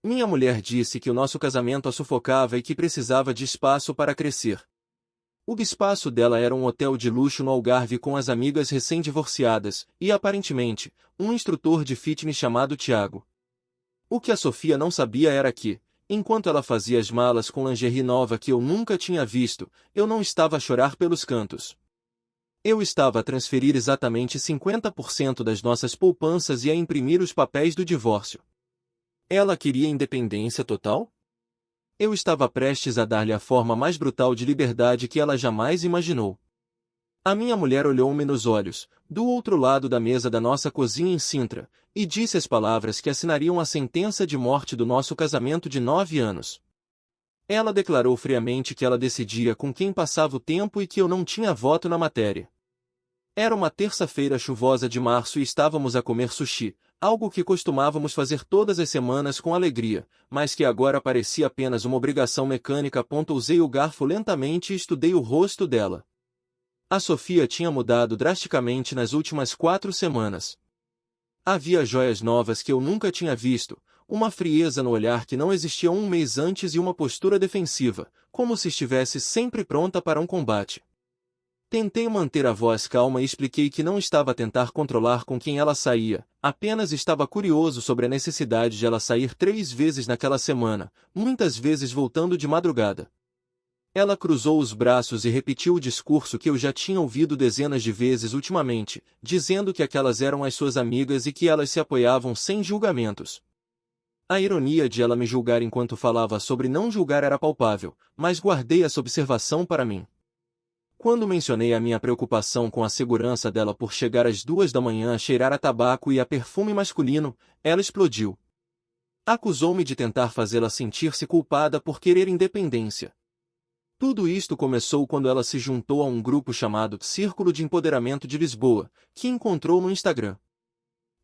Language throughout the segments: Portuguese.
Minha mulher disse que o nosso casamento a sufocava e que precisava de espaço para crescer. O espaço dela era um hotel de luxo no Algarve com as amigas recém-divorciadas e, aparentemente, um instrutor de fitness chamado Tiago. O que a Sofia não sabia era que, enquanto ela fazia as malas com lingerie nova que eu nunca tinha visto, eu não estava a chorar pelos cantos. Eu estava a transferir exatamente 50% das nossas poupanças e a imprimir os papéis do divórcio. Ela queria independência total? Eu estava prestes a dar-lhe a forma mais brutal de liberdade que ela jamais imaginou. A minha mulher olhou-me nos olhos, do outro lado da mesa da nossa cozinha em Sintra, e disse as palavras que assinariam a sentença de morte do nosso casamento de 9 anos. Ela declarou friamente que ela decidia com quem passava o tempo e que eu não tinha voto na matéria. Era uma terça-feira chuvosa de março e estávamos a comer sushi, algo que costumávamos fazer todas as semanas com alegria, mas que agora parecia apenas uma obrigação mecânica. Usei o garfo lentamente e estudei o rosto dela. A Sofia tinha mudado drasticamente nas últimas 4 semanas. Havia joias novas que eu nunca tinha visto, uma frieza no olhar que não existia um mês antes e uma postura defensiva, como se estivesse sempre pronta para um combate. Tentei manter a voz calma e expliquei que não estava a tentar controlar com quem ela saía, apenas estava curioso sobre a necessidade de ela sair 3 vezes naquela semana, muitas vezes voltando de madrugada. Ela cruzou os braços e repetiu o discurso que eu já tinha ouvido dezenas de vezes ultimamente, dizendo que aquelas eram as suas amigas e que elas se apoiavam sem julgamentos. A ironia de ela me julgar enquanto falava sobre não julgar era palpável, mas guardei essa observação para mim. Quando mencionei a minha preocupação com a segurança dela por chegar às 2 da manhã a cheirar a tabaco e a perfume masculino, ela explodiu. Acusou-me de tentar fazê-la sentir-se culpada por querer independência. Tudo isto começou quando ela se juntou a um grupo chamado Círculo de Empoderamento de Lisboa, que encontrou no Instagram.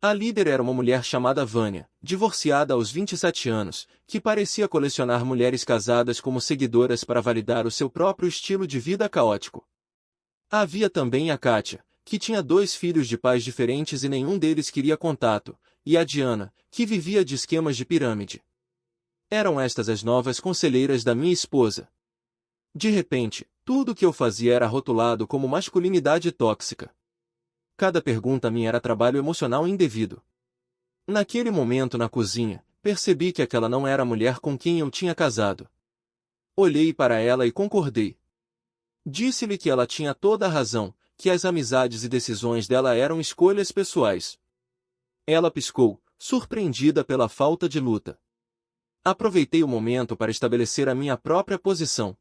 A líder era uma mulher chamada Vânia, divorciada aos 27 anos, que parecia colecionar mulheres casadas como seguidoras para validar o seu próprio estilo de vida caótico. Havia também a Kátia, que tinha 2 filhos de pais diferentes e nenhum deles queria contato, e a Diana, que vivia de esquemas de pirâmide. Eram estas as novas conselheiras da minha esposa. De repente, tudo o que eu fazia era rotulado como masculinidade tóxica. Cada pergunta minha era trabalho emocional indevido. Naquele momento na cozinha, percebi que aquela não era a mulher com quem eu tinha casado. Olhei para ela e concordei. Disse-lhe que ela tinha toda a razão, que as amizades e decisões dela eram escolhas pessoais. Ela piscou, surpreendida pela falta de luta. Aproveitei o momento para estabelecer a minha própria posição.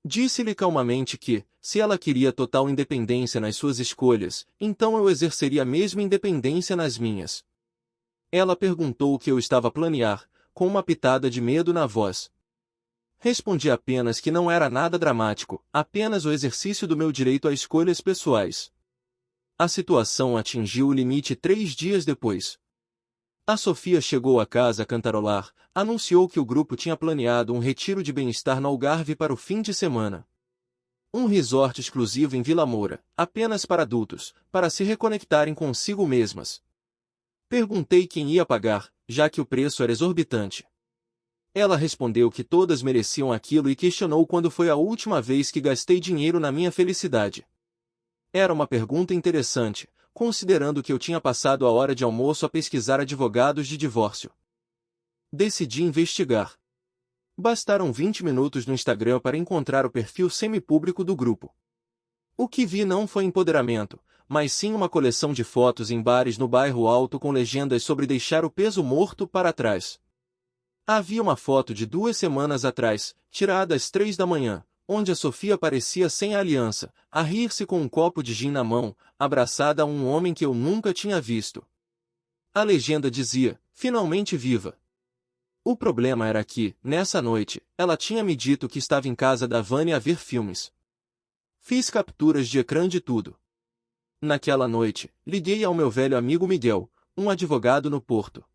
Disse-lhe calmamente que, se ela queria total independência nas suas escolhas, então eu exerceria a mesma independência nas minhas. Ela perguntou o que eu estava a planear, com uma pitada de medo na voz. Respondi apenas que não era nada dramático, apenas o exercício do meu direito a escolhas pessoais. A situação atingiu o limite 3 dias depois. A Sofia chegou a casa a cantarolar, anunciou que o grupo tinha planeado um retiro de bem-estar no Algarve para o fim de semana. Um resort exclusivo em Vila Moura, apenas para adultos, para se reconectarem consigo mesmas. Perguntei quem ia pagar, já que o preço era exorbitante. Ela respondeu que todas mereciam aquilo e questionou quando foi a última vez que gastei dinheiro na minha felicidade. Era uma pergunta interessante, considerando que eu tinha passado a hora de almoço a pesquisar advogados de divórcio. Decidi investigar. Bastaram 20 minutos no Instagram para encontrar o perfil semipúblico do grupo. O que vi não foi empoderamento, mas sim uma coleção de fotos em bares no bairro Alto com legendas sobre deixar o peso morto para trás. Havia uma foto de 2 semanas atrás, tirada às 3 da manhã, onde a Sofia parecia sem a aliança, a rir-se com um copo de gin na mão, abraçada a um homem que eu nunca tinha visto. A legenda dizia, finalmente viva. O problema era que, nessa noite, ela tinha me dito que estava em casa da Vânia a ver filmes. Fiz capturas de ecrã de tudo. Naquela noite, liguei ao meu velho amigo Miguel, um advogado no Porto.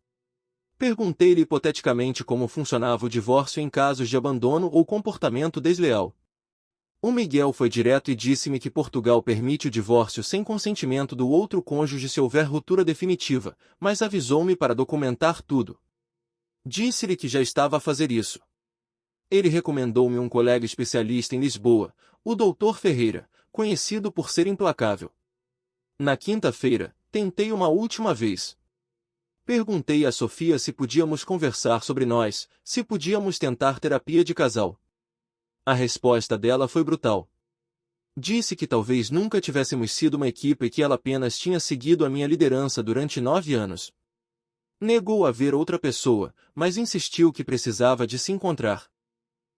Perguntei-lhe hipoteticamente como funcionava o divórcio em casos de abandono ou comportamento desleal. O Miguel foi direto e disse-me que Portugal permite o divórcio sem consentimento do outro cônjuge se houver ruptura definitiva, mas avisou-me para documentar tudo. Disse-lhe que já estava a fazer isso. Ele recomendou-me um colega especialista em Lisboa, o Dr. Ferreira, conhecido por ser implacável. Na quinta-feira, tentei uma última vez. Perguntei a Sofia se podíamos conversar sobre nós, se podíamos tentar terapia de casal. A resposta dela foi brutal. Disse que talvez nunca tivéssemos sido uma equipe e que ela apenas tinha seguido a minha liderança durante 9 anos. Negou haver outra pessoa, mas insistiu que precisava de se encontrar.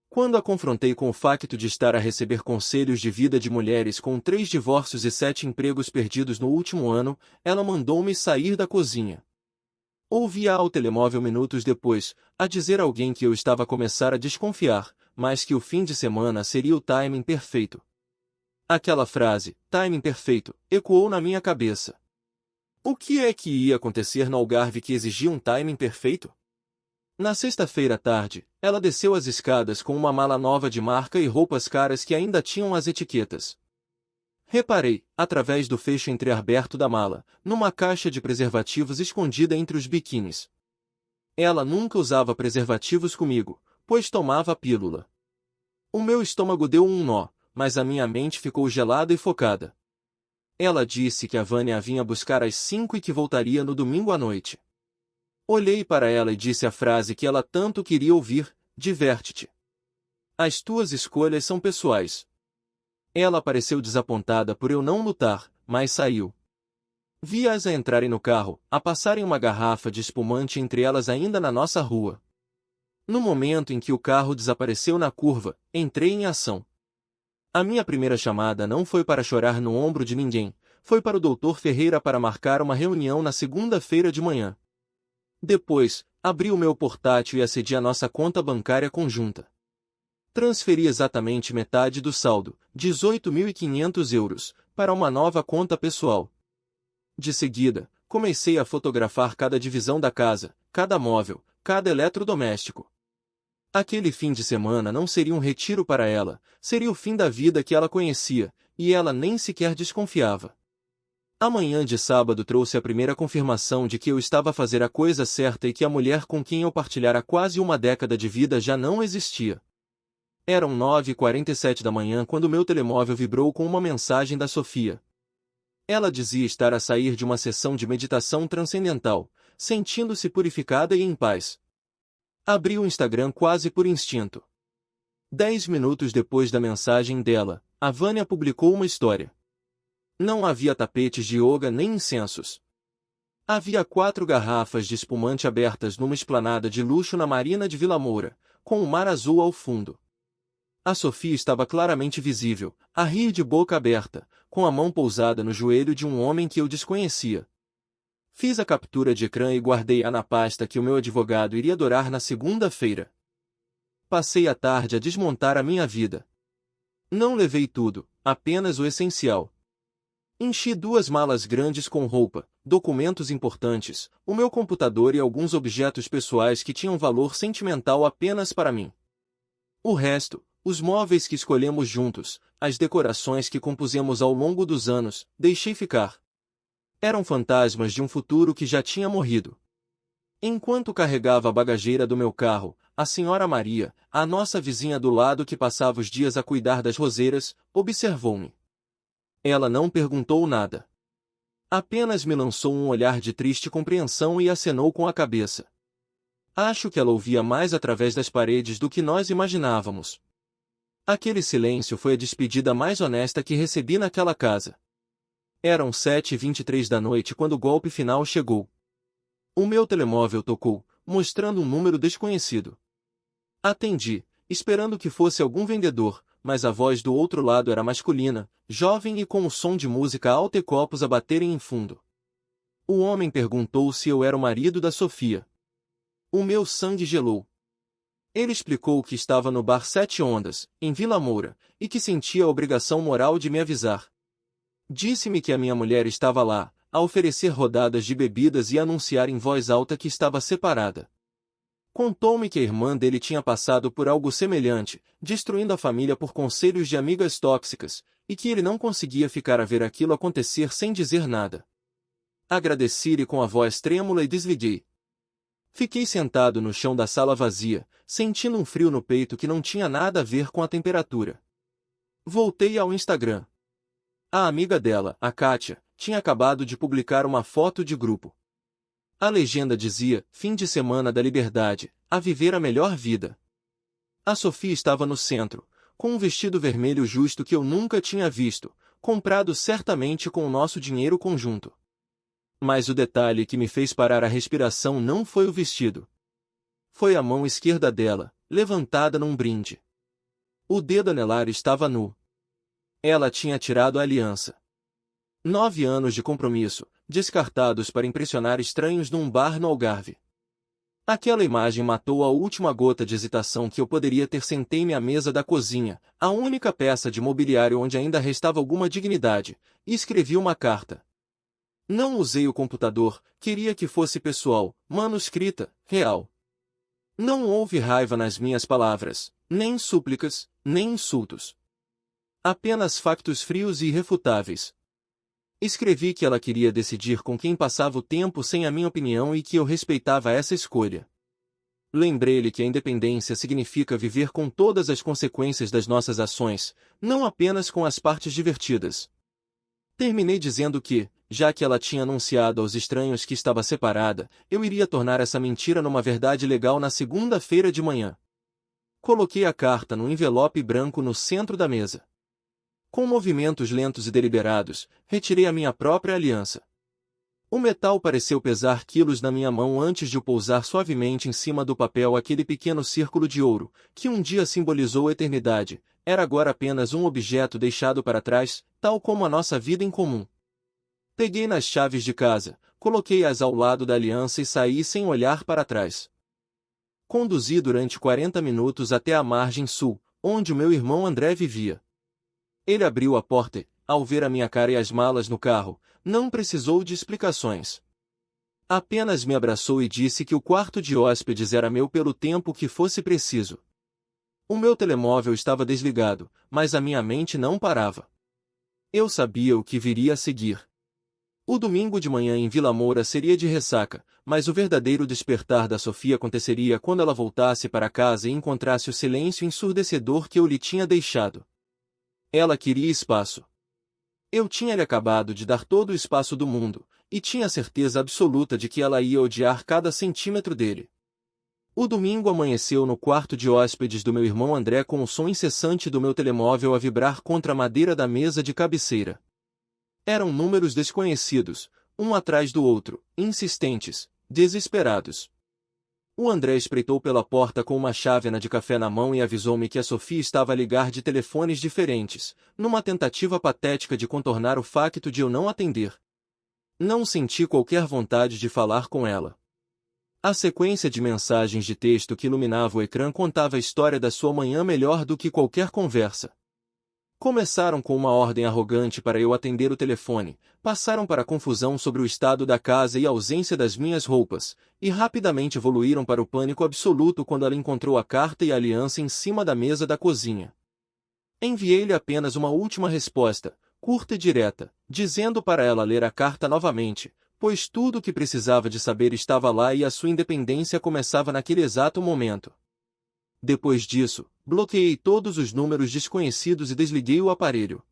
Quando a confrontei com o facto de estar a receber conselhos de vida de mulheres com 3 divórcios e 7 empregos perdidos no último ano, ela mandou-me sair da cozinha. Ouvi-a ao telemóvel minutos depois, a dizer a alguém que eu estava a começar a desconfiar, mas que o fim de semana seria o timing perfeito. Aquela frase, timing perfeito, ecoou na minha cabeça. O que é que ia acontecer no Algarve que exigia um timing perfeito? Na sexta-feira à tarde, ela desceu as escadas com uma mala nova de marca e roupas caras que ainda tinham as etiquetas. Reparei, através do fecho entreaberto da mala, numa caixa de preservativos escondida entre os biquínis. Ela nunca usava preservativos comigo, pois tomava a pílula. O meu estômago deu um nó, mas a minha mente ficou gelada e focada. Ela disse que a Vânia a vinha buscar às 5 e que voltaria no domingo à noite. Olhei para ela e disse a frase que ela tanto queria ouvir: diverte-te. As tuas escolhas são pessoais. Ela pareceu desapontada por eu não lutar, mas saiu. Vi-as a entrarem no carro, a passarem uma garrafa de espumante entre elas ainda na nossa rua. No momento em que o carro desapareceu na curva, entrei em ação. A minha primeira chamada não foi para chorar no ombro de ninguém, foi para o Dr. Ferreira para marcar uma reunião na segunda-feira de manhã. Depois, abri o meu portátil e acedi à nossa conta bancária conjunta. Transferi exatamente metade do saldo, 18.500 euros, para uma nova conta pessoal. De seguida, comecei a fotografar cada divisão da casa, cada móvel, cada eletrodoméstico. Aquele fim de semana não seria um retiro para ela, seria o fim da vida que ela conhecia, e ela nem sequer desconfiava. A manhã de sábado trouxe a primeira confirmação de que eu estava a fazer a coisa certa e que a mulher com quem eu partilhara quase uma década de vida já não existia. Eram 9h47 da manhã quando meu telemóvel vibrou com uma mensagem da Sofia. Ela dizia estar a sair de uma sessão de meditação transcendental, sentindo-se purificada e em paz. Abri o Instagram quase por instinto. 10 minutos depois da mensagem dela, a Vânia publicou uma história. Não havia tapetes de yoga nem incensos. Havia 4 garrafas de espumante abertas numa esplanada de luxo na Marina de Vila Moura, com o mar azul ao fundo. A Sofia estava claramente visível, a rir de boca aberta, com a mão pousada no joelho de um homem que eu desconhecia. Fiz a captura de ecrã e guardei-a na pasta que o meu advogado iria adorar na segunda-feira. Passei a tarde a desmontar a minha vida. Não levei tudo, apenas o essencial. Enchi 2 malas grandes com roupa, documentos importantes, o meu computador e alguns objetos pessoais que tinham valor sentimental apenas para mim. O resto, os móveis que escolhemos juntos, as decorações que compusemos ao longo dos anos, deixei ficar. Eram fantasmas de um futuro que já tinha morrido. Enquanto carregava a bagageira do meu carro, a senhora Maria, a nossa vizinha do lado que passava os dias a cuidar das roseiras, observou-me. Ela não perguntou nada. Apenas me lançou um olhar de triste compreensão e acenou com a cabeça. Acho que ela ouvia mais através das paredes do que nós imaginávamos. Aquele silêncio foi a despedida mais honesta que recebi naquela casa. Eram 7h23 da noite quando o golpe final chegou. O meu telemóvel tocou, mostrando um número desconhecido. Atendi, esperando que fosse algum vendedor, mas a voz do outro lado era masculina, jovem e com o som de música alta e copos a baterem em fundo. O homem perguntou se eu era o marido da Sofia. O meu sangue gelou. Ele explicou que estava no bar 7 Ondas, em Vila Moura, e que sentia a obrigação moral de me avisar. Disse-me que a minha mulher estava lá, a oferecer rodadas de bebidas e a anunciar em voz alta que estava separada. Contou-me que a irmã dele tinha passado por algo semelhante, destruindo a família por conselhos de amigas tóxicas, e que ele não conseguia ficar a ver aquilo acontecer sem dizer nada. Agradeci-lhe com a voz trêmula e desliguei. Fiquei sentado no chão da sala vazia, sentindo um frio no peito que não tinha nada a ver com a temperatura. Voltei ao Instagram. A amiga dela, a Kátia, tinha acabado de publicar uma foto de grupo. A legenda dizia: fim de semana da liberdade, a viver a melhor vida. A Sofia estava no centro, com um vestido vermelho justo que eu nunca tinha visto, comprado certamente com o nosso dinheiro conjunto. Mas o detalhe que me fez parar a respiração não foi o vestido. Foi a mão esquerda dela, levantada num brinde. O dedo anelar estava nu. Ela tinha tirado a aliança. 9 anos de compromisso, descartados para impressionar estranhos num bar no Algarve. Aquela imagem matou a última gota de hesitação que eu poderia ter. Sentei-me à mesa da cozinha, a única peça de mobiliário onde ainda restava alguma dignidade, e escrevi uma carta. Não usei o computador, queria que fosse pessoal, manuscrita, real. Não houve raiva nas minhas palavras, nem súplicas, nem insultos. Apenas factos frios e irrefutáveis. Escrevi que ela queria decidir com quem passava o tempo sem a minha opinião e que eu respeitava essa escolha. Lembrei-lhe que a independência significa viver com todas as consequências das nossas ações, não apenas com as partes divertidas. Terminei dizendo que, já que ela tinha anunciado aos estranhos que estava separada, eu iria tornar essa mentira numa verdade legal na segunda-feira de manhã. Coloquei a carta num envelope branco no centro da mesa. Com movimentos lentos e deliberados, retirei a minha própria aliança. O metal pareceu pesar quilos na minha mão antes de o pousar suavemente em cima do papel. Aquele pequeno círculo de ouro, que um dia simbolizou a eternidade, era agora apenas um objeto deixado para trás, tal como a nossa vida em comum. Peguei nas chaves de casa, coloquei-as ao lado da aliança e saí sem olhar para trás. Conduzi durante 40 minutos até a margem sul, onde o meu irmão André vivia. Ele abriu a porta e, ao ver a minha cara e as malas no carro, não precisou de explicações. Apenas me abraçou e disse que o quarto de hóspedes era meu pelo tempo que fosse preciso. O meu telemóvel estava desligado, mas a minha mente não parava. Eu sabia o que viria a seguir. O domingo de manhã em Vila Moura seria de ressaca, mas o verdadeiro despertar da Sofia aconteceria quando ela voltasse para casa e encontrasse o silêncio ensurdecedor que eu lhe tinha deixado. Ela queria espaço. Eu tinha-lhe acabado de dar todo o espaço do mundo, e tinha certeza absoluta de que ela ia odiar cada centímetro dele. O domingo amanheceu no quarto de hóspedes do meu irmão André com o som incessante do meu telemóvel a vibrar contra a madeira da mesa de cabeceira. Eram números desconhecidos, um atrás do outro, insistentes, desesperados. O André espreitou pela porta com uma chávena de café na mão e avisou-me que a Sofia estava a ligar de telefones diferentes, numa tentativa patética de contornar o facto de eu não atender. Não senti qualquer vontade de falar com ela. A sequência de mensagens de texto que iluminava o ecrã contava a história da sua manhã melhor do que qualquer conversa. Começaram com uma ordem arrogante para eu atender o telefone, passaram para a confusão sobre o estado da casa e a ausência das minhas roupas, e rapidamente evoluíram para o pânico absoluto quando ela encontrou a carta e a aliança em cima da mesa da cozinha. Enviei-lhe apenas uma última resposta, curta e direta, dizendo para ela ler a carta novamente, pois tudo o que precisava de saber estava lá e a sua independência começava naquele exato momento. Depois disso, bloqueei todos os números desconhecidos e desliguei o aparelho.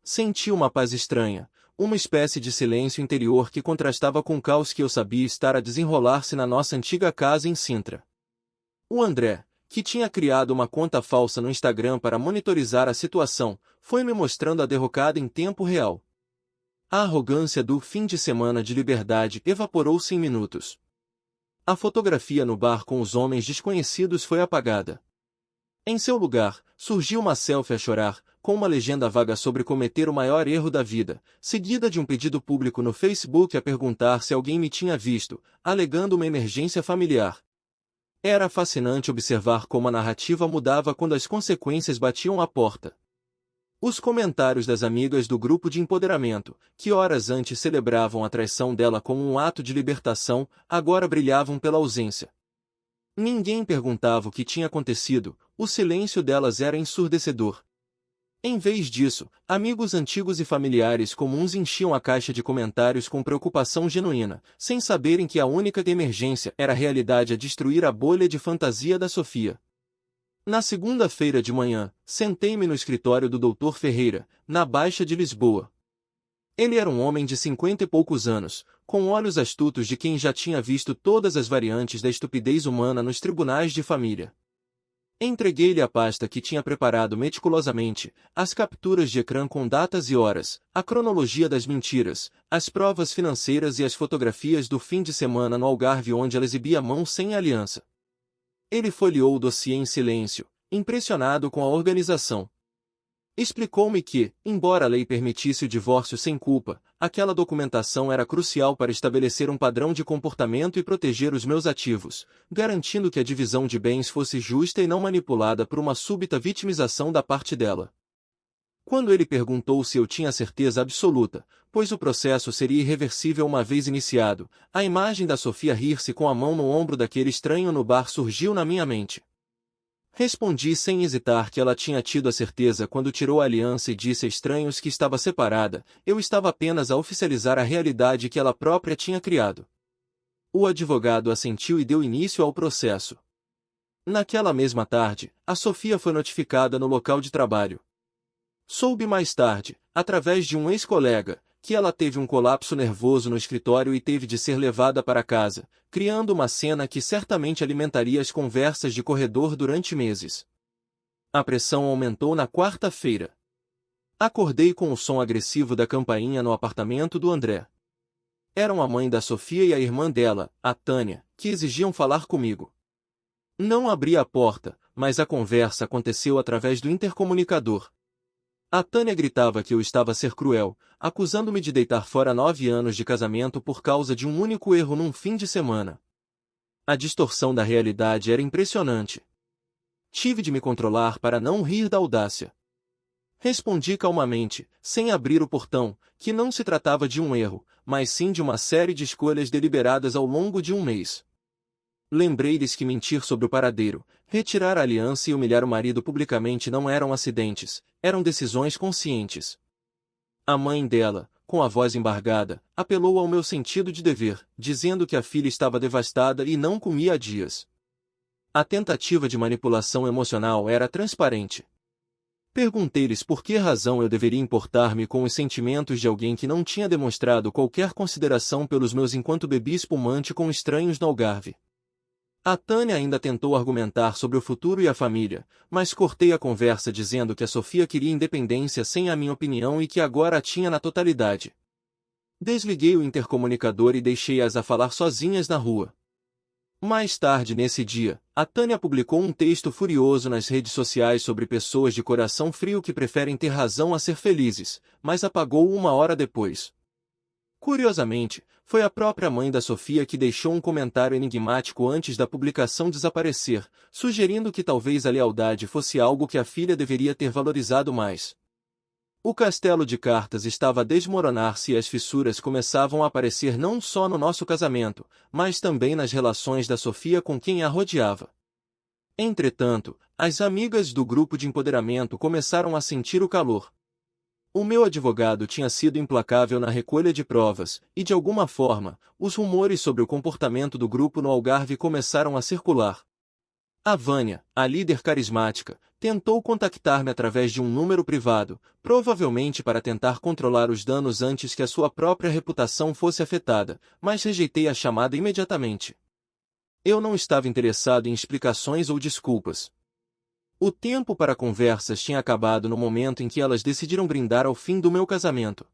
Senti uma paz estranha, uma espécie de silêncio interior que contrastava com o caos que eu sabia estar a desenrolar-se na nossa antiga casa em Sintra. O André, que tinha criado uma conta falsa no Instagram para monitorizar a situação, foi me mostrando a derrocada em tempo real. A arrogância do fim de semana de liberdade evaporou-se em minutos. A fotografia no bar com os homens desconhecidos foi apagada. Em seu lugar, surgiu uma selfie a chorar, com uma legenda vaga sobre cometer o maior erro da vida, seguida de um pedido público no Facebook a perguntar se alguém me tinha visto, alegando uma emergência familiar. Era fascinante observar como a narrativa mudava quando as consequências batiam à porta. Os comentários das amigas do grupo de empoderamento, que horas antes celebravam a traição dela como um ato de libertação, agora brilhavam pela ausência. Ninguém perguntava o que tinha acontecido, o silêncio delas era ensurdecedor. Em vez disso, amigos antigos e familiares comuns enchiam a caixa de comentários com preocupação genuína, sem saberem que a única emergência era a realidade a destruir a bolha de fantasia da Sofia. Na segunda-feira de manhã, sentei-me no escritório do Dr. Ferreira, na Baixa de Lisboa. Ele era um homem de 50 e poucos anos, com olhos astutos de quem já tinha visto todas as variantes da estupidez humana nos tribunais de família. Entreguei-lhe a pasta que tinha preparado meticulosamente, as capturas de ecrã com datas e horas, a cronologia das mentiras, as provas financeiras e as fotografias do fim de semana no Algarve onde ela exibia a mão sem aliança. Ele folheou o dossiê em silêncio, impressionado com a organização. Explicou-me que, embora a lei permitisse o divórcio sem culpa, aquela documentação era crucial para estabelecer um padrão de comportamento e proteger os meus ativos, garantindo que a divisão de bens fosse justa e não manipulada por uma súbita vitimização da parte dela. Quando ele perguntou se eu tinha certeza absoluta, pois o processo seria irreversível uma vez iniciado, a imagem da Sofia rir-se com a mão no ombro daquele estranho no bar surgiu na minha mente. Respondi sem hesitar que ela tinha tido a certeza quando tirou a aliança e disse a estranhos que estava separada, eu estava apenas a oficializar a realidade que ela própria tinha criado. O advogado assentiu e deu início ao processo. Naquela mesma tarde, a Sofia foi notificada no local de trabalho. Soube mais tarde, através de um ex-colega, que ela teve um colapso nervoso no escritório e teve de ser levada para casa, criando uma cena que certamente alimentaria as conversas de corredor durante meses. A pressão aumentou na quarta-feira. Acordei com o som agressivo da campainha no apartamento do André. Eram a mãe da Sofia e a irmã dela, a Tânia, que exigiam falar comigo. Não abri a porta, mas a conversa aconteceu através do intercomunicador. A Tânia gritava que eu estava a ser cruel, acusando-me de deitar fora 9 anos de casamento por causa de um único erro num fim de semana. A distorção da realidade era impressionante. Tive de me controlar para não rir da audácia. Respondi calmamente, sem abrir o portão, que não se tratava de um erro, mas sim de uma série de escolhas deliberadas ao longo de um mês. Lembrei-lhes que mentir sobre o paradeiro, retirar a aliança e humilhar o marido publicamente não eram acidentes, eram decisões conscientes. A mãe dela, com a voz embargada, apelou ao meu sentido de dever, dizendo que a filha estava devastada e não comia há dias. A tentativa de manipulação emocional era transparente. Perguntei-lhes por que razão eu deveria importar-me com os sentimentos de alguém que não tinha demonstrado qualquer consideração pelos meus enquanto bebi espumante com estranhos no Algarve. A Tânia ainda tentou argumentar sobre o futuro e a família, mas cortei a conversa dizendo que a Sofia queria independência sem a minha opinião e que agora a tinha na totalidade. Desliguei o intercomunicador e deixei-as a falar sozinhas na rua. Mais tarde nesse dia, a Tânia publicou um texto furioso nas redes sociais sobre pessoas de coração frio que preferem ter razão a ser felizes, mas apagou 1 hora depois. Curiosamente, foi a própria mãe da Sofia que deixou um comentário enigmático antes da publicação desaparecer, sugerindo que talvez a lealdade fosse algo que a filha deveria ter valorizado mais. O castelo de cartas estava a desmoronar-se e as fissuras começavam a aparecer não só no nosso casamento, mas também nas relações da Sofia com quem a rodeava. Entretanto, as amigas do grupo de empoderamento começaram a sentir o calor. O meu advogado tinha sido implacável na recolha de provas, e de alguma forma, os rumores sobre o comportamento do grupo no Algarve começaram a circular. A Vânia, a líder carismática, tentou contactar-me através de um número privado, provavelmente para tentar controlar os danos antes que a sua própria reputação fosse afetada, mas rejeitei a chamada imediatamente. Eu não estava interessado em explicações ou desculpas. O tempo para conversas tinha acabado no momento em que elas decidiram brindar ao fim do meu casamento.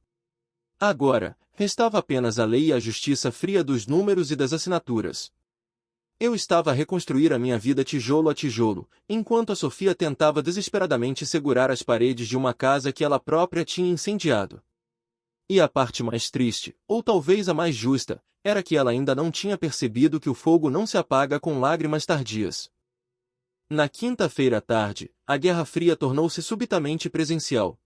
Agora, restava apenas a lei e a justiça fria dos números e das assinaturas. Eu estava a reconstruir a minha vida tijolo a tijolo, enquanto a Sofia tentava desesperadamente segurar as paredes de uma casa que ela própria tinha incendiado. E a parte mais triste, ou talvez a mais justa, era que ela ainda não tinha percebido que o fogo não se apaga com lágrimas tardias. Na quinta-feira à tarde, a Guerra Fria tornou-se subitamente presencial.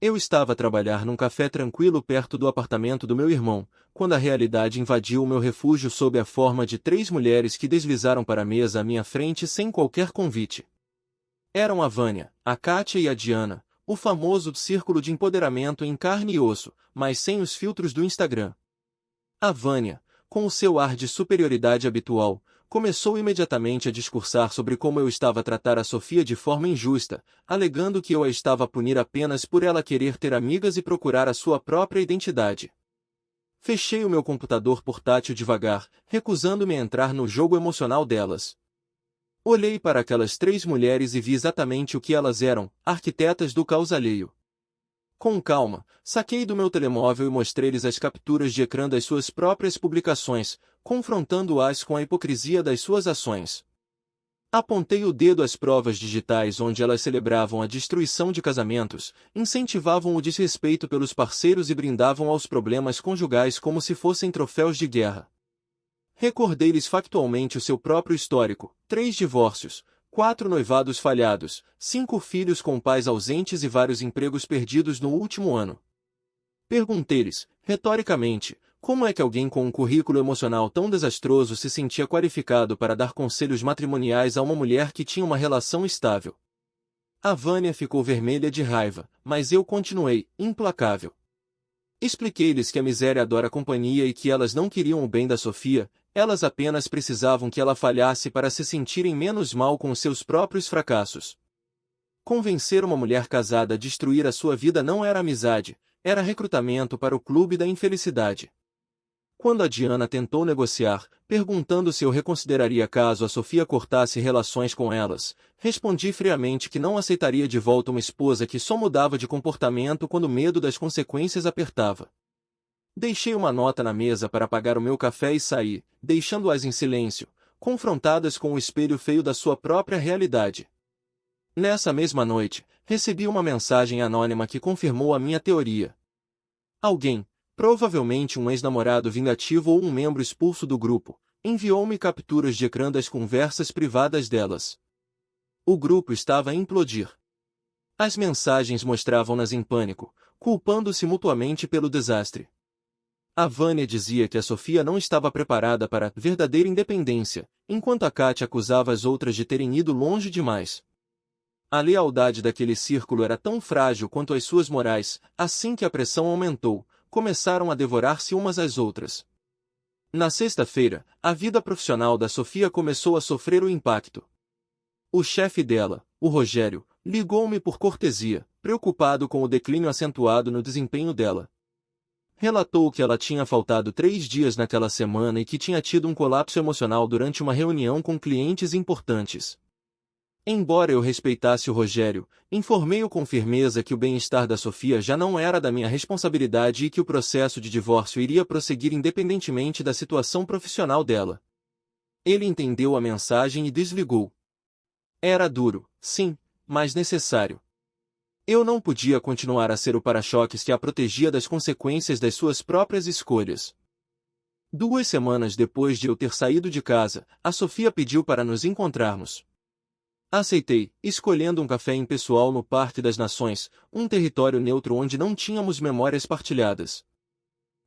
Eu estava a trabalhar num café tranquilo perto do apartamento do meu irmão, quando a realidade invadiu o meu refúgio sob a forma de 3 mulheres que deslizaram para a mesa à minha frente sem qualquer convite. Eram a Vânia, a Kátia e a Diana, o famoso círculo de empoderamento em carne e osso, mas sem os filtros do Instagram. A Vânia, com o seu ar de superioridade habitual, começou imediatamente a discursar sobre como eu estava a tratar a Sofia de forma injusta, alegando que eu a estava a punir apenas por ela querer ter amigas e procurar a sua própria identidade. Fechei o meu computador portátil devagar, recusando-me a entrar no jogo emocional delas. Olhei para aquelas 3 mulheres e vi exatamente o que elas eram, arquitetas do caos alheio. Com calma, saquei do meu telemóvel e mostrei-lhes as capturas de ecrã das suas próprias publicações, confrontando-as com a hipocrisia das suas ações. Apontei o dedo às provas digitais onde elas celebravam a destruição de casamentos, incentivavam o desrespeito pelos parceiros e brindavam aos problemas conjugais como se fossem troféus de guerra. Recordei-lhes factualmente o seu próprio histórico: 3 divórcios, 4 noivados falhados, 5 filhos com pais ausentes e vários empregos perdidos no último ano. Perguntei-lhes, retoricamente, como é que alguém com um currículo emocional tão desastroso se sentia qualificado para dar conselhos matrimoniais a uma mulher que tinha uma relação estável. A Vânia ficou vermelha de raiva, mas eu continuei, implacável. Expliquei-lhes que a miséria adora companhia e que elas não queriam o bem da Sofia, elas apenas precisavam que ela falhasse para se sentirem menos mal com os seus próprios fracassos. Convencer uma mulher casada a destruir a sua vida não era amizade, era recrutamento para o clube da infelicidade. Quando a Diana tentou negociar, perguntando se eu reconsideraria caso a Sofia cortasse relações com elas, respondi friamente que não aceitaria de volta uma esposa que só mudava de comportamento quando o medo das consequências apertava. Deixei uma nota na mesa para pagar o meu café e saí, deixando-as em silêncio, confrontadas com o espelho feio da sua própria realidade. Nessa mesma noite, recebi uma mensagem anônima que confirmou a minha teoria. Alguém, provavelmente um ex-namorado vingativo ou um membro expulso do grupo, enviou-me capturas de ecrã das conversas privadas delas. O grupo estava a implodir. As mensagens mostravam-nas em pânico, culpando-se mutuamente pelo desastre. A Vânia dizia que a Sofia não estava preparada para verdadeira independência, enquanto a Kátia acusava as outras de terem ido longe demais. A lealdade daquele círculo era tão frágil quanto as suas morais. Assim que a pressão aumentou, começaram a devorar-se umas às outras. Na sexta-feira, a vida profissional da Sofia começou a sofrer o impacto. O chefe dela, o Rogério, ligou-me por cortesia, preocupado com o declínio acentuado no desempenho dela. Relatou que ela tinha faltado 3 dias naquela semana e que tinha tido um colapso emocional durante uma reunião com clientes importantes. Embora eu respeitasse o Rogério, informei-o com firmeza que o bem-estar da Sofia já não era da minha responsabilidade e que o processo de divórcio iria prosseguir independentemente da situação profissional dela. Ele entendeu a mensagem e desligou. Era duro, sim, mas necessário. Eu não podia continuar a ser o para-choques que a protegia das consequências das suas próprias escolhas. 2 semanas depois de eu ter saído de casa, a Sofia pediu para nos encontrarmos. Aceitei, escolhendo um café impessoal no Parque das Nações, um território neutro onde não tínhamos memórias partilhadas.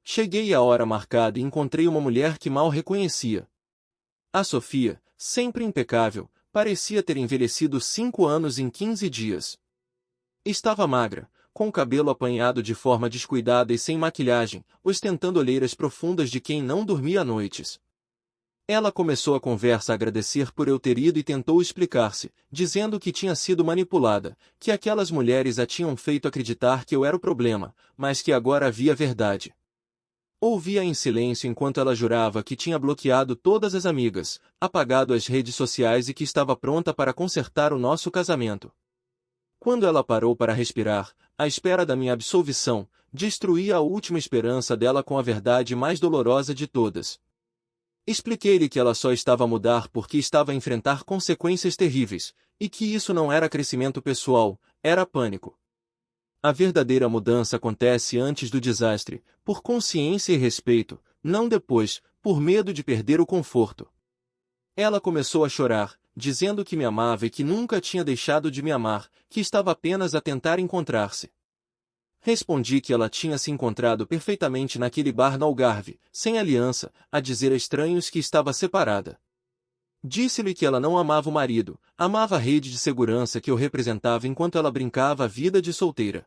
Cheguei à hora marcada e encontrei uma mulher que mal reconhecia. A Sofia, sempre impecável, parecia ter envelhecido 5 anos em 15 dias. Estava magra, com o cabelo apanhado de forma descuidada e sem maquilhagem, ostentando olheiras profundas de quem não dormia à noites. Ela começou a conversa a agradecer por eu ter ido e tentou explicar-se, dizendo que tinha sido manipulada, que aquelas mulheres a tinham feito acreditar que eu era o problema, mas que agora havia verdade. Ouvia em silêncio enquanto ela jurava que tinha bloqueado todas as amigas, apagado as redes sociais e que estava pronta para consertar o nosso casamento. Quando ela parou para respirar, à espera da minha absolvição, destruía a última esperança dela com a verdade mais dolorosa de todas. Expliquei-lhe que ela só estava a mudar porque estava a enfrentar consequências terríveis, e que isso não era crescimento pessoal, era pânico. A verdadeira mudança acontece antes do desastre, por consciência e respeito, não depois, por medo de perder o conforto. Ela começou a chorar, dizendo que me amava e que nunca tinha deixado de me amar, que estava apenas a tentar encontrar-se. Respondi que ela tinha se encontrado perfeitamente naquele bar no Algarve, sem aliança, a dizer a estranhos que estava separada. Disse-lhe que ela não amava o marido, amava a rede de segurança que eu representava enquanto ela brincava a vida de solteira.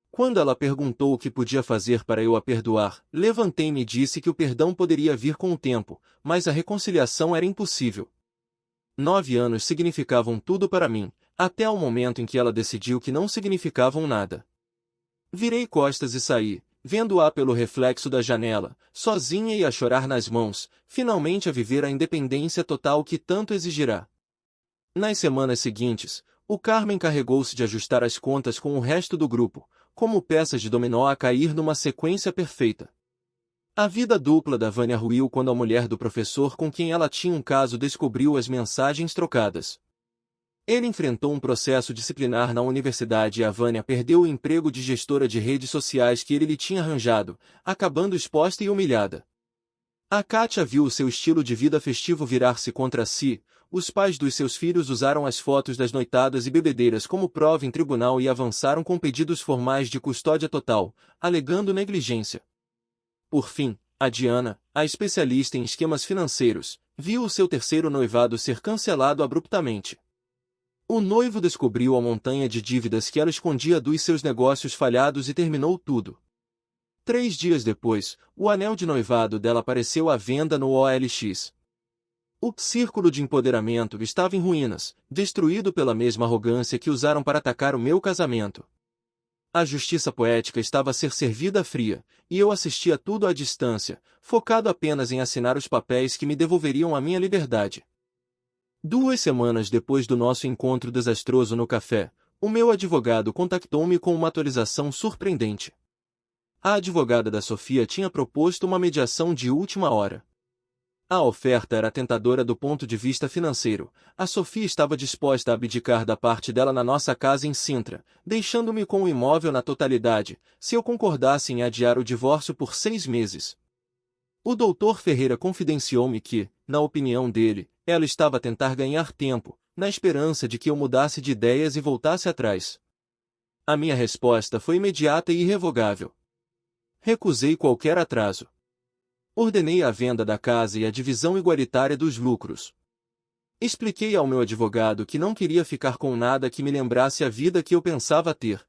Quando ela perguntou o que podia fazer para eu a perdoar, levantei-me e disse que o perdão poderia vir com o tempo, mas a reconciliação era impossível. 9 anos significavam tudo para mim, até o momento em que ela decidiu que não significavam nada. Virei costas e saí, vendo-a pelo reflexo da janela, sozinha e a chorar nas mãos, finalmente a viver a independência total que tanto exigirá. Nas semanas seguintes, o Carmen encarregou-se de ajustar as contas com o resto do grupo, como peças de dominó a cair numa sequência perfeita. A vida dupla da Vânia ruiu quando a mulher do professor com quem ela tinha um caso descobriu as mensagens trocadas. Ele enfrentou um processo disciplinar na universidade e a Vânia perdeu o emprego de gestora de redes sociais que ele lhe tinha arranjado, acabando exposta e humilhada. A Kátia viu o seu estilo de vida festivo virar-se contra si, os pais dos seus filhos usaram as fotos das noitadas e bebedeiras como prova em tribunal e avançaram com pedidos formais de custódia total, alegando negligência. Por fim, a Diana, a especialista em esquemas financeiros, viu o seu terceiro noivado ser cancelado abruptamente. O noivo descobriu a montanha de dívidas que ela escondia dos seus negócios falhados e terminou tudo. 3 dias depois, o anel de noivado dela apareceu à venda no OLX. O círculo de empoderamento estava em ruínas, destruído pela mesma arrogância que usaram para atacar o meu casamento. A justiça poética estava a ser servida fria, e eu assistia tudo à distância, focado apenas em assinar os papéis que me devolveriam a minha liberdade. 2 semanas depois do nosso encontro desastroso no café, o meu advogado contactou-me com uma atualização surpreendente. A advogada da Sofia tinha proposto uma mediação de última hora. A oferta era tentadora do ponto de vista financeiro. A Sofia estava disposta a abdicar da parte dela na nossa casa em Sintra, deixando-me com o imóvel na totalidade, se eu concordasse em adiar o divórcio por 6 meses. O doutor Ferreira confidenciou-me que, na opinião dele, ela estava a tentar ganhar tempo, na esperança de que eu mudasse de ideias e voltasse atrás. A minha resposta foi imediata e irrevogável. Recusei qualquer atraso. Ordenei a venda da casa e a divisão igualitária dos lucros. Expliquei ao meu advogado que não queria ficar com nada que me lembrasse a vida que eu pensava ter.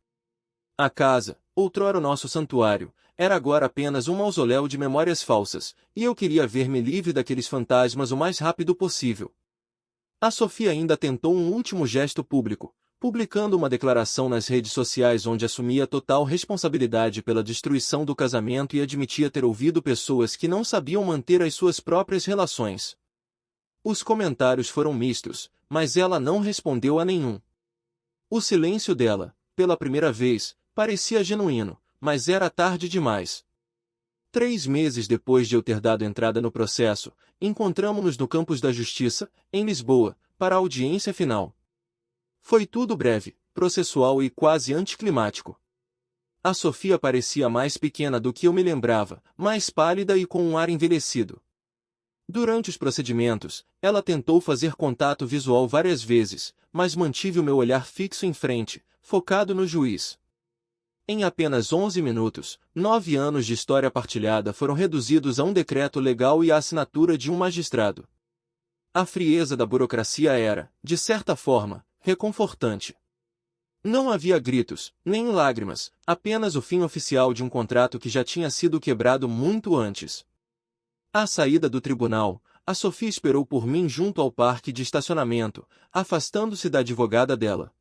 A casa, outrora o nosso santuário, era agora apenas um mausoléu de memórias falsas, e eu queria ver-me livre daqueles fantasmas o mais rápido possível. A Sofia ainda tentou um último gesto público, publicando uma declaração nas redes sociais onde assumia total responsabilidade pela destruição do casamento e admitia ter ouvido pessoas que não sabiam manter as suas próprias relações. Os comentários foram mistos, mas ela não respondeu a nenhum. O silêncio dela, pela primeira vez, parecia genuíno, mas era tarde demais. 3 meses depois de eu ter dado entrada no processo, encontramo-nos no Campus da Justiça, em Lisboa, para a audiência final. Foi tudo breve, processual e quase anticlimático. A Sofia parecia mais pequena do que eu me lembrava, mais pálida e com um ar envelhecido. Durante os procedimentos, ela tentou fazer contato visual várias vezes, mas mantive o meu olhar fixo em frente, focado no juiz. Em apenas 11 minutos, 9 anos de história partilhada foram reduzidos a um decreto legal e a assinatura de um magistrado. A frieza da burocracia era, de certa forma, reconfortante. Não havia gritos, nem lágrimas, apenas o fim oficial de um contrato que já tinha sido quebrado muito antes. À saída do tribunal, a Sofia esperou por mim junto ao parque de estacionamento, afastando-se da advogada dela.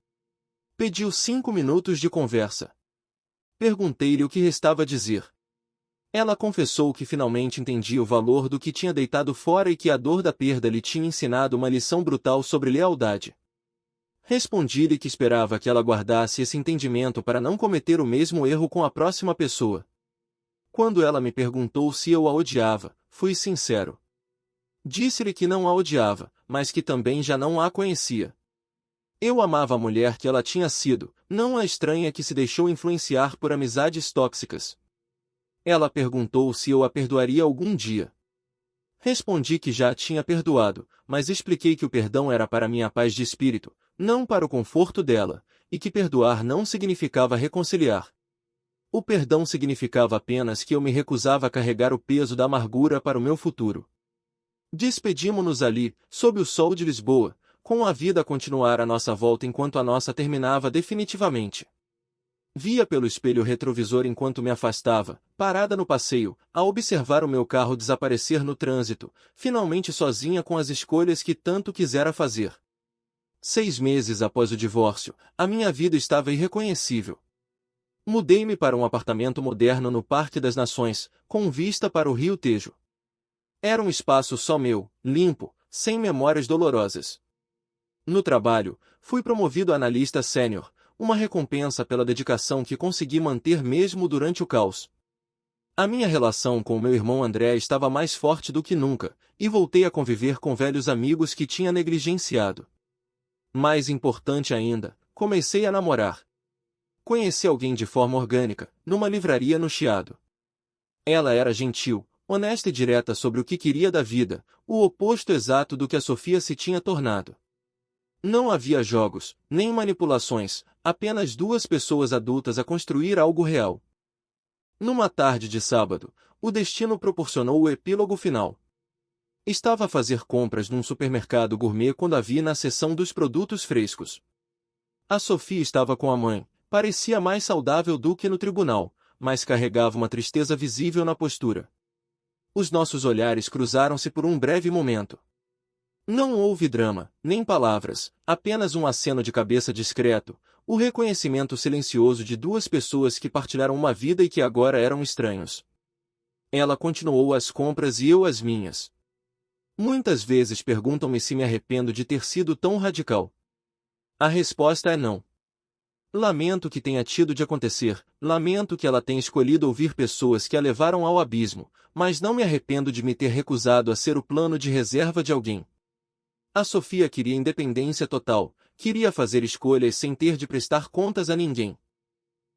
Pediu 5 minutos de conversa. Perguntei-lhe o que restava a dizer. Ela confessou que finalmente entendia o valor do que tinha deitado fora e que a dor da perda lhe tinha ensinado uma lição brutal sobre lealdade. Respondi-lhe que esperava que ela guardasse esse entendimento para não cometer o mesmo erro com a próxima pessoa. Quando ela me perguntou se eu a odiava, fui sincero. Disse-lhe que não a odiava, mas que também já não a conhecia. Eu amava a mulher que ela tinha sido, não a estranha que se deixou influenciar por amizades tóxicas. Ela perguntou se eu a perdoaria algum dia. Respondi que já a tinha perdoado, mas expliquei que o perdão era para minha paz de espírito, não para o conforto dela, e que perdoar não significava reconciliar. O perdão significava apenas que eu me recusava a carregar o peso da amargura para o meu futuro. Despedimo-nos ali, sob o sol de Lisboa, com a vida a continuar à nossa volta enquanto a nossa terminava definitivamente. Via pelo espelho retrovisor enquanto me afastava, parada no passeio, a observar o meu carro desaparecer no trânsito, finalmente sozinha com as escolhas que tanto quisera fazer. 6 meses após o divórcio, a minha vida estava irreconhecível. Mudei-me para um apartamento moderno no Parque das Nações, com vista para o Rio Tejo. Era um espaço só meu, limpo, sem memórias dolorosas. No trabalho, fui promovido a analista sênior, uma recompensa pela dedicação que consegui manter mesmo durante o caos. A minha relação com meu irmão André estava mais forte do que nunca, e voltei a conviver com velhos amigos que tinha negligenciado. Mais importante ainda, comecei a namorar. Conheci alguém de forma orgânica, numa livraria no Chiado. Ela era gentil, honesta e direta sobre o que queria da vida, o oposto exato do que a Sofia se tinha tornado. Não havia jogos, nem manipulações, apenas duas pessoas adultas a construir algo real. Numa tarde de sábado, o destino proporcionou o epílogo final. Estava a fazer compras num supermercado gourmet quando a vi na seção dos produtos frescos. A Sofia estava com a mãe, parecia mais saudável do que no tribunal, mas carregava uma tristeza visível na postura. Os nossos olhares cruzaram-se por um breve momento. Não houve drama, nem palavras, apenas um aceno de cabeça discreto, o reconhecimento silencioso de duas pessoas que partilharam uma vida e que agora eram estranhos. Ela continuou as compras e eu as minhas. Muitas vezes perguntam-me se me arrependo de ter sido tão radical. A resposta é não. Lamento que tenha tido de acontecer, lamento que ela tenha escolhido ouvir pessoas que a levaram ao abismo, mas não me arrependo de me ter recusado a ser o plano de reserva de alguém. A Sofia queria independência total, queria fazer escolhas sem ter de prestar contas a ninguém.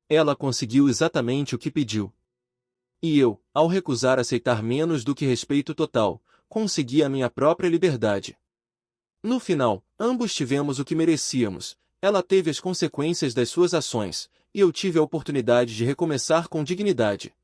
Ela conseguiu exatamente o que pediu. E eu, ao recusar aceitar menos do que respeito total, consegui a minha própria liberdade. No final, ambos tivemos o que merecíamos, ela teve as consequências das suas ações, e eu tive a oportunidade de recomeçar com dignidade.